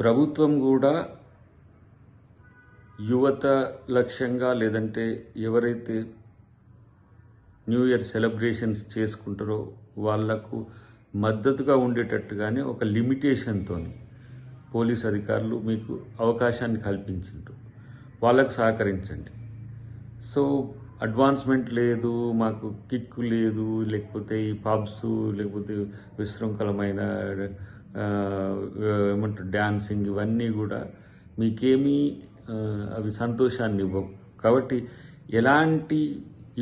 ప్రభుత్వం కూడా యువత లక్ష్యంగా లేదంటే ఎవరైతే న్యూ ఇయర్ సెలబ్రేషన్స్ చేసుకుంటారో వాళ్లకు మద్దతుగా ఉండేటట్టుగానే ఒక లిమిటేషన్తో పోలీస్ అధికారులు మీకు అవకాశాన్ని కల్పించారు. వాళ్ళకు సహకరించండి. సో అడ్వాన్స్మెంట్ లేదు, మాకు కిక్ లేదు, లేకపోతే ఈ పబ్స్, లేకపోతే విశృంఖలమైన ఏమంటారు డ్యాన్సింగ్, ఇవన్నీ కూడా మీకేమీ అవి సంతోషాన్ని ఇవ్వవు. కాబట్టి ఎలాంటి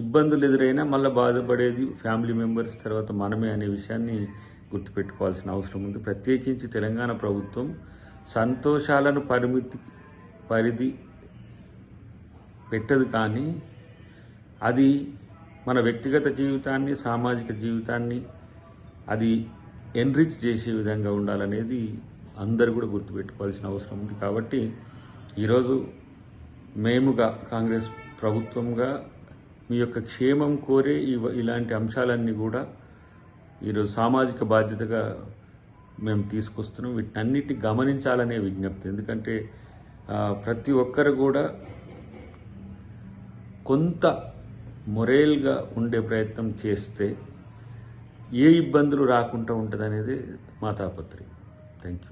ఇబ్బందులు ఎదురైనా మళ్ళీ బాధపడేది ఫ్యామిలీ మెంబర్స్, తర్వాత మనమే అనే విషయాన్ని గుర్తుపెట్టుకోవాల్సిన అవసరం ఉంది. ప్రత్యేకించి తెలంగాణ ప్రభుత్వం సంతోషాలను పరిధి పెట్టదు, కానీ అది మన వ్యక్తిగత జీవితాన్ని, సామాజిక జీవితాన్ని అది ఎన్రిచ్ చేసే విధంగా ఉండాలనేది అందరూ కూడా గుర్తుపెట్టుకోవాల్సిన అవసరం ఉంది. కాబట్టి ఈరోజు మేముగా కాంగ్రెస్ ప్రభుత్వంగా మీ యొక్క క్షేమం కోరే ఇలాంటి అంశాలన్నీ కూడా ఈరోజు సామాజిక బాధ్యతగా మేము తీసుకొస్తున్నాం. వీటన్నిటిని గమనించాలనే విజ్ఞప్తి. ఎందుకంటే ప్రతి ఒక్కరు కూడా కొంత మొరేల్గా ఉండే ప్రయత్నం చేస్తే ఏ ఇబ్బందులు రాకుండా ఉంటుంది అనేది మా తాపత్రయం. Thank you.